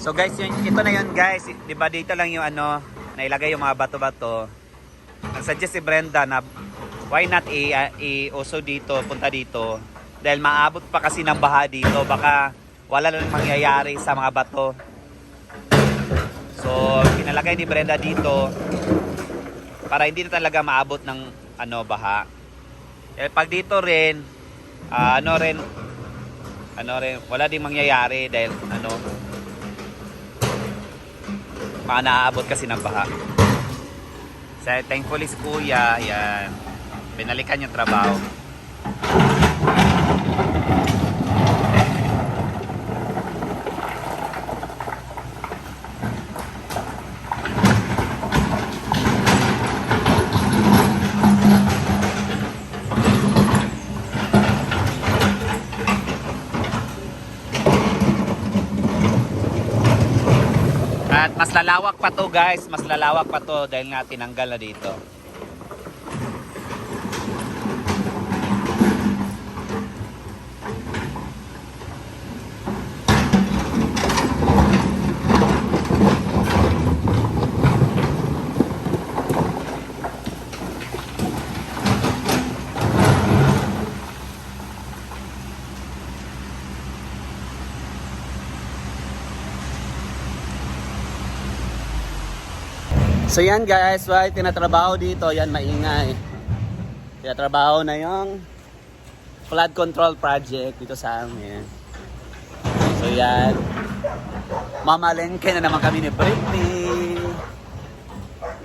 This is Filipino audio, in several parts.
So guys, ito na yun guys. Di ba dito lang yung ano, nailagay yung mga bato-bato. Nag-suggest si Brenda na why not i-uso dito, punta dito. Dahil maabot pa kasi ng baha dito. Baka wala lang mangyayari sa mga bato. So, pinalagay ni Brenda dito para hindi na talaga maabot ng ano, baha. Pag dito rin, ano rin, wala ding mangyayari dahil ano, naabot kasi ng baha. So, thankfully si Kuya, yan, binalikan yung trabaho. At mas lalawak pa to guys, mas lalawak pa to dahil nga tinanggal na dito. So yan guys, why tinatrabaho dito, yan maingay. Tinatrabaho na yung flood control project dito sa amin. So yan, mamalengke na naman kami ni Britney.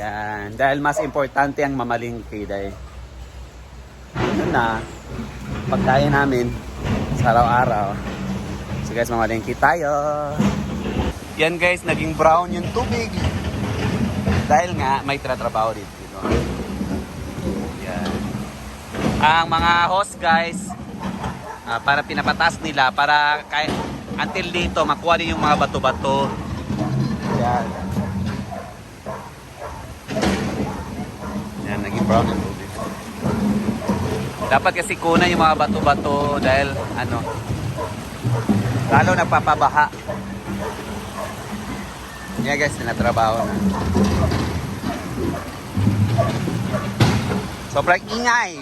Yan, dahil mas importante ang mamalengke dahil yun na, pagkain namin sa araw-araw. So guys, mamalengke tayo. Yan guys, naging brown yung tubig. Dahil nga may tratrabaho dito. Yan. Ang mga host guys, para pinapataas nila para until dito makuha din yung mga bato-bato. Yan. Yan, naging brown yung tubig. Dapat kasi kunan yung mga bato-bato dahil ano, lalo nagpapabaha. Yan guys, tinatrabaho na. Sobrang ingay.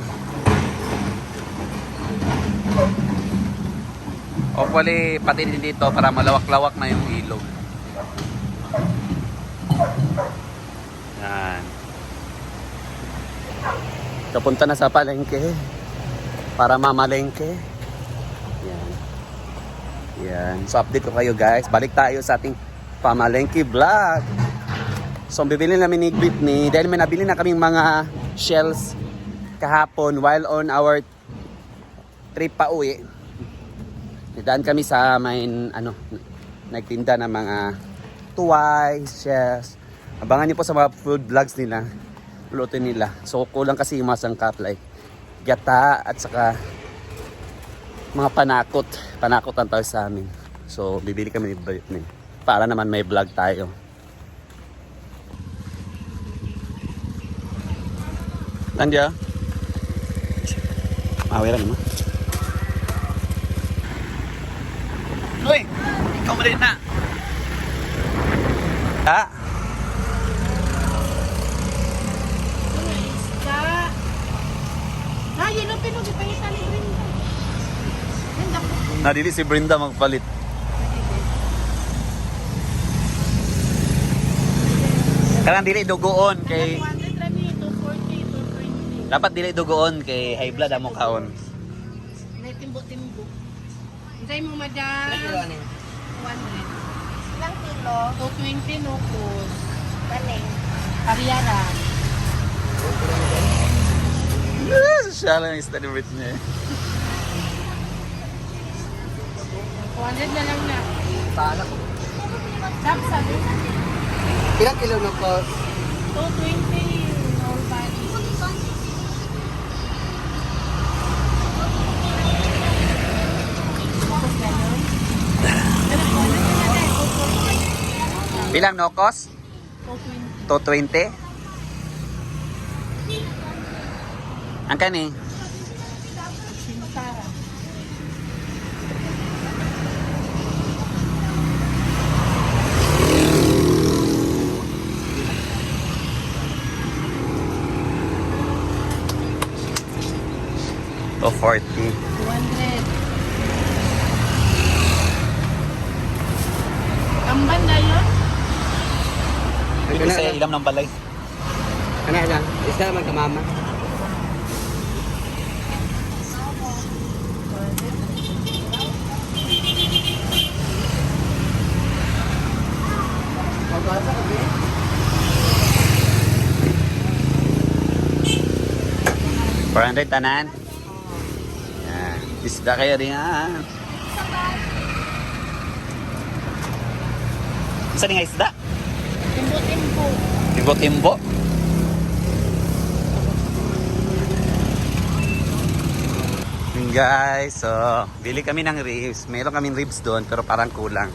Hopefully, pati din dito para malawak-lawak na yung ilog. Yan. Kapunta na sa palengke para mamalengke. Yan. Yan. So, update ko kayo guys. Balik tayo sa ating pamalengke vlog. So, bibili namin ni Britney dahil may nabili na kaming mga shells kahapon while on our trip pa uwi. Daan kami sa main nagtinda ng mga tuwais, shells. Abangan niyo po sa mga food vlogs nila, luto nila. So, kulang kasi yung mga sangkap like gata at saka mga panakot. Panakot ang tawag sa amin. So, bibili kami ni Britney para naman may vlog tayo. Tandya. Mawira naman. Uy! Ikaw mo rin na. Ha? Nadili si Brenda magpalit. Karang dili dugoon kay dapat dili dugoon kay high blood amo kaon. May timbo-timbo. Hintay mo madam. Ilang kilo? 100. Ilang kilo? 220 no po. Galing. Ariara. Siya lang yung study with niya. 200 na lang na. Paala ko. Sabi. Ilang kilo no po? 220 all body. Bilang nokos? 220. 220? Ang kani? Sintara. 240. 200. Ang banda yun? Pwede sa ilam ng balay. Ano lang? Isa naman ka mama. Magkasa ka ba? 400 tanan. Yan. Isda kayo rin yan. Isa nga isda? Timbo-timbo. Timbo-timbo. Yun guys, so bili kami ng ribs. Meron kaming ribs doon pero parang kulang.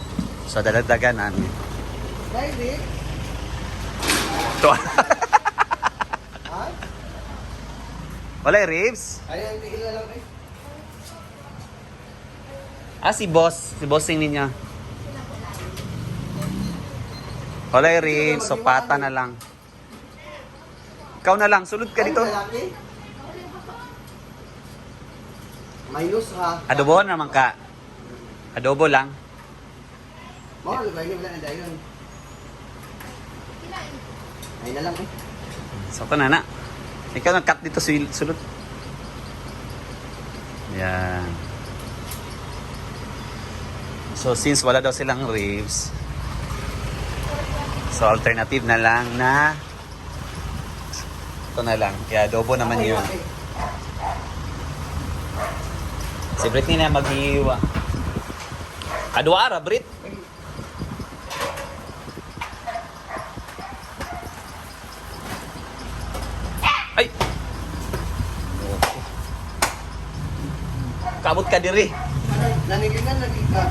So dadagdagan namin. David? Ito. Ha? Wala yung ribs? Ay, hindi ila lang eh. Ah, si boss. Si bossing ninyo. Wala yung ribs. So pata na lang. Ikaw na lang. Sulod ka dito. Ay, lalaki? Minus ha. Adobo naman ka. Adobo lang. Mahal ba yun? Wala na dayon. Ay na lang eh. So ito na na. Ikaw nag-cut dito sulod. Yan. So since wala daw silang ribs, so alternative na lang na ito na lang. Kaya adobo naman yun. Si Britney na maghihiwa. Adwara, Brit. Ay! Kabot ka diri. Naniginan lagi ka.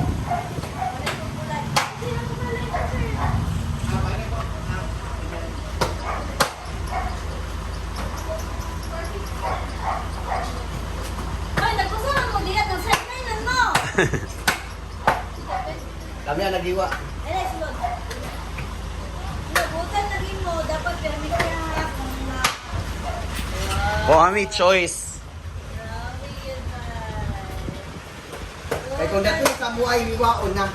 Ay, nagkusunan mo diyan ng segment mo. Kami ang nagiwa. Ele, sulod. Nabutan naging mo, dapat permit ka ng ayak mo na. Oh, kami choice. Grabe yun na. Kaya kung dati sa buhay, hiwaon na.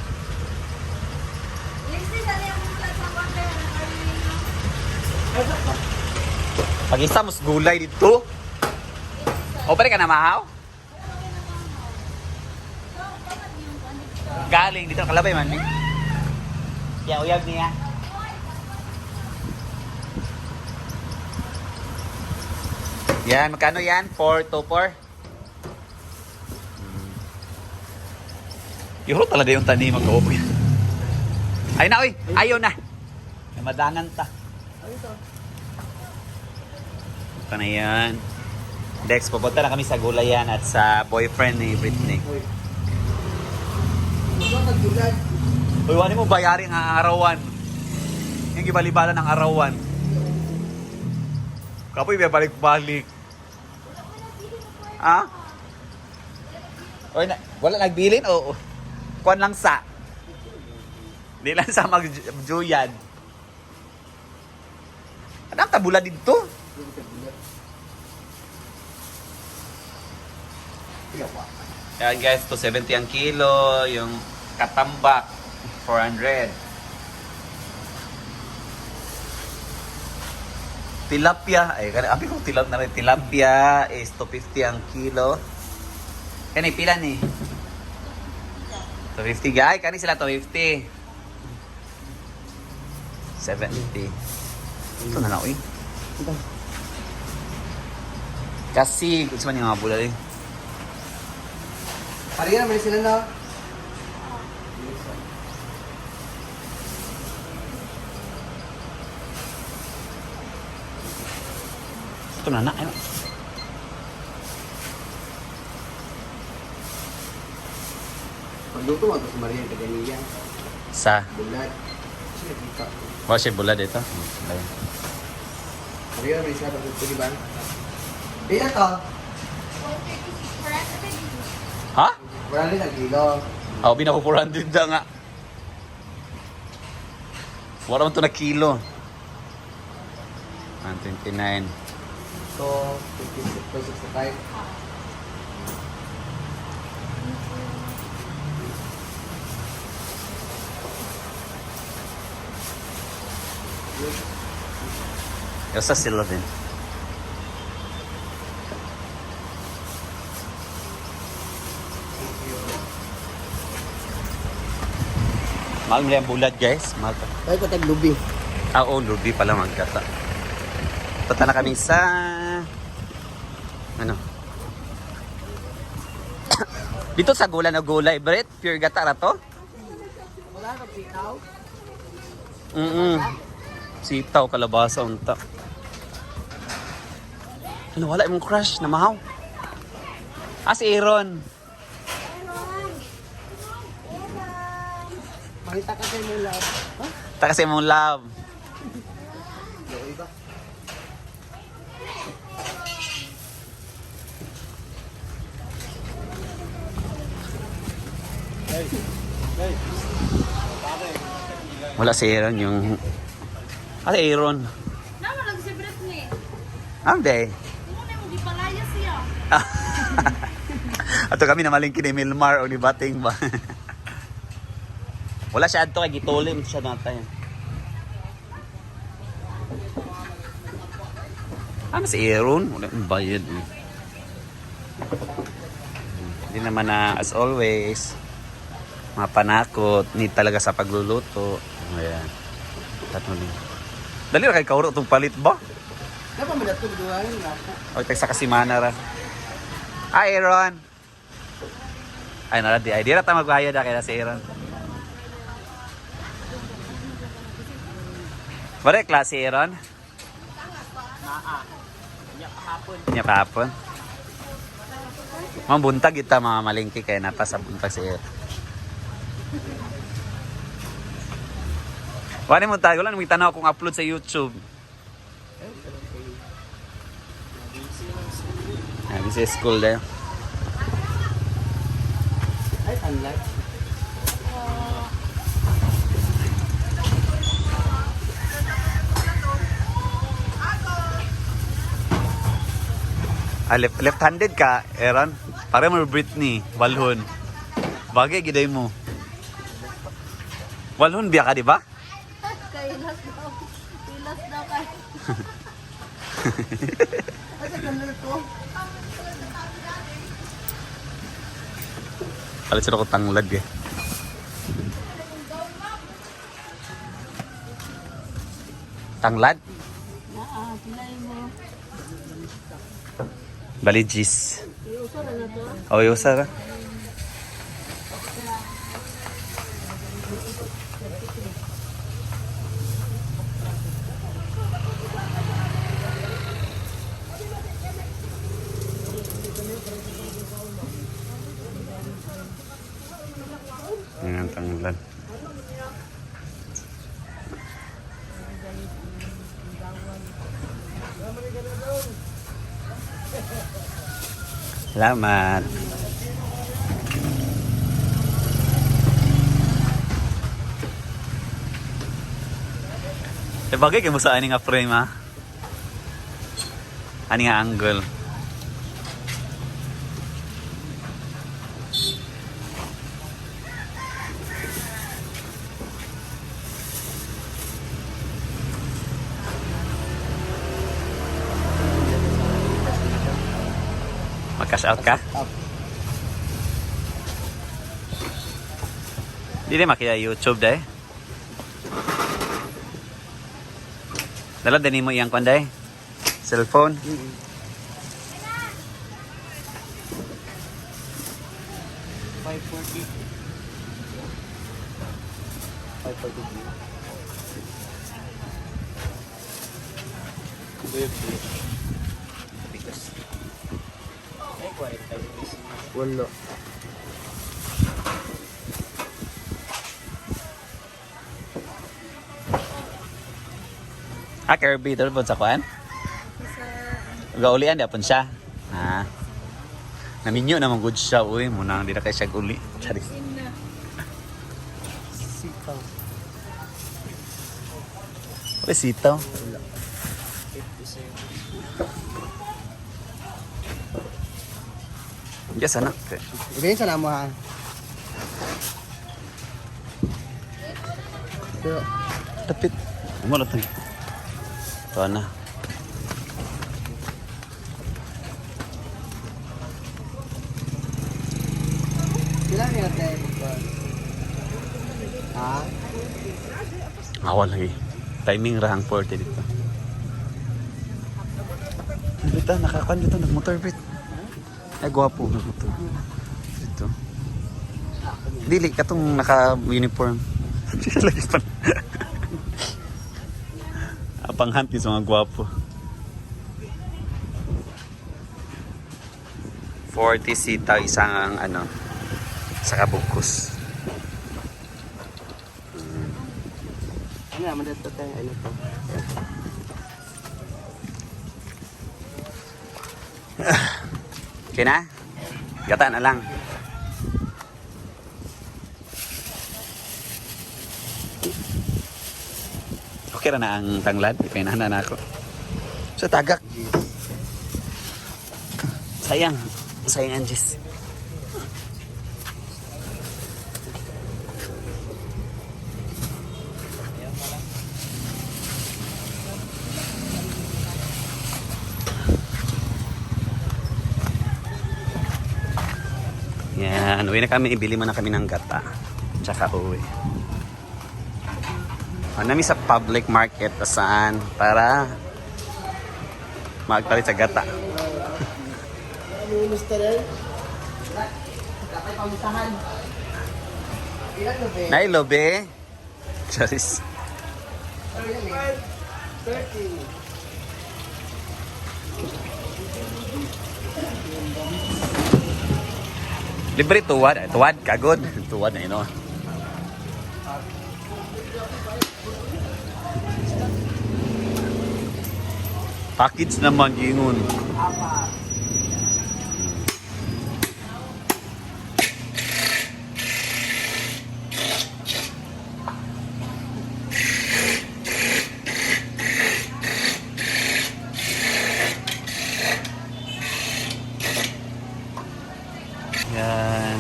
Listed na niya mula sa kwanta ng karili mo. Pag-isa mas gulay dito. O, pare ka na mahaw? Galing dito, kalabay man. Kaya uyag niya. Yan, magkano yan? 424? Yuro talaga yung tani, mag-uobo yan. Ay na, uy! Ayaw na! May madangan ta. Ito na yan. Dex, pupunta na kami sa gulayan at sa boyfriend ni Britney. Ano nagdulad? Uy, wani mo bayari ang arawan. Yung gibalibala ng arawan. Kapoy, may balik-balik. Ah? Uy, wala nagbilin o kuwan lang sa. Di lang sa magjuyan. Anong tabula dito? Yan guys, 270 ang kilo. Yung katambak, 400. Tilapia, ay, abi ko tilapia is 250 ang kilo. Kani pila ni? 250 guys, kani sila 250. 70. Ito na lang, uy. Kasi, gusto man yung mga bulal eh. Pariyan naman sila na. Ito na na, ano? Pagluto mo, tapos Marian Kadaniya. Sa? Bulad. Sila kita. Oh, siya bulad ito. Ayun. Pariyan naman sila pagluto, di ba? Pila to? 136 for recipe. Ha? Wala rin ang kilo. Ako, binako 400 na nga. Wala man ito na kilo. 129. So, 56.65. Elsa sila din. Mahal mo lang bulad guys. Mahal pa. Tayo ko taglubi. Oo, lubi pala magkata. Punta na kami sa... Ano? Dito sa gula na gulay, Brett. Pure gata na to? Wala ka pitaw. Sitaw, kalabasa, unta. Ano, wala yung crush na mahaw. Ah, si Aaron. Makita ka tayo mo love. Ha? Ta kasi mong love. Loy ba? Wala si Aaron yung... Ah, si Aaron. Nama lang si Britney. Ah, hindi. Kung ano mo gipalaya siya. Ato kami na malingki ni Milmar o ni Bating ba? Wala siya ato kay gitulim siya natay. Ano si Aaron? Wala yung bayad. Hindi naman na as always mapanakot, need talaga sa pagluluto. Ayan. Tatlo din. Dali ra kay kauro itong palit ba? Kaya pa madato duwain nga po. O, sa kasimana ra. Ah, Aaron! Ay, nara di. Ay, di ra ta magbayad kaya si Aaron. Bari, klase Aaron? Niya kahapon. Mga buntag kita mga malingki kaya napasa buntag si Aaron. Wala mo tayo lang, may tanaw kung upload sa YouTube. Busy school there. Ay, unlike. Ah, left-handed ka, Aaron? Para mo Britney, walhon. Bagay, giday mo. Walhon biya ka, di ba? Kailas daw. Kailas daw kay. Ay, sa ganda na to. Palit sila ko tanglad eh. Tanglad? Pilay mo. Baligis. Iuso na na to. O, usara. Ayan, tanglad. Salamat. Bagay kayo mo sa ani nga frame ha? Ani nga angle. Mag-cash out ka? Up. Hindi na makita YouTube dahil. Dala, din mo iyang kwan cellphone. 540. 540. Wala. Ah, Kirby, ito po sa kwan? Gaulian, di apon siya. Ah. Naminyo naman good siya. Uy, muna hindi na kayo siya uli. Charis. Sitaw. Uy, sitaw. Wala. 57. Yes, anak. Ibigay sa namo ha. Pero, Tapit. Umulot na. Ito na. Sila niya tayo. Ha? Awal lagi. Timing rahang 40 dito. Dito, nakakuan dito. Nagmotor, bit. Ay, gwapo. Nagmotor. Dito. Dili, katong naka-uniform. Lagi pa. Apang hanti sa mga gwapo. 40 sitaw isang ano sa kabukos. Ano naman dito tayo? Ano to? Okay na? Gata na lang. Okay ra na ang tanglad. Ipinahanan na ako. Sa tagak. Sayang. Sayang Anges. Yan, uwi na kami. Ibili mo na kami ng gata. Tsaka uwi. Nami sa public market saan para magpalit sa gata. Gusto rin? Kapay pamusahan. Ilan na ba? Nay, lobe. Charis. 30. Libre tuwad. Tuwad, kagod. Tuwad na ino. Package naman ingon. Yan.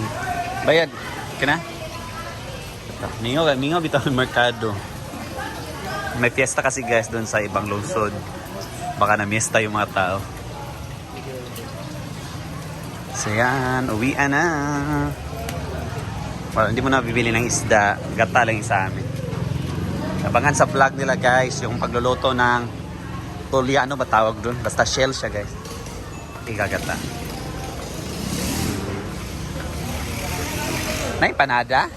Bayad. Kena? Mingaw bitaw ng merkado. May fiesta kasi guys doon sa ibang lungsod. Baka na-miesta yung mga tao. So yan, uwian na. Well, hindi mo na bibili ng isda. Gata lang yung sa amin. Abangan sa vlog nila guys, yung pagluluto ng tulya, ano ba tawag doon? Basta shell siya guys. Ikagata. Nay, panada?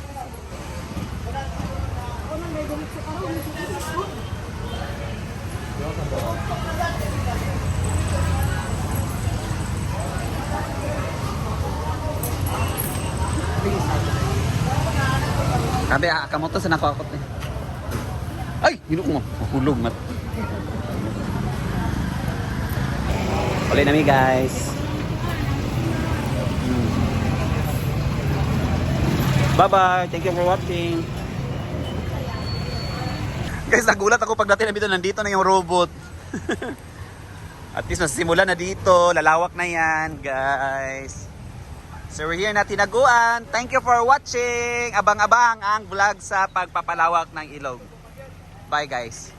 Kabe, kamoto sa nakakot eh. Ay, hinuk mo. Mahulog mat. Ulit nami guys. Bye-bye. Thank you for watching. Guys, nagulat ako pagdating na dito. Nandito na yung robot. At least masimula na dito. Lalawak na yan, guys. So we're here na Tinaguan. Thank you for watching. Abang-abang ang vlog sa pagpapalawak ng ilog. Bye, guys.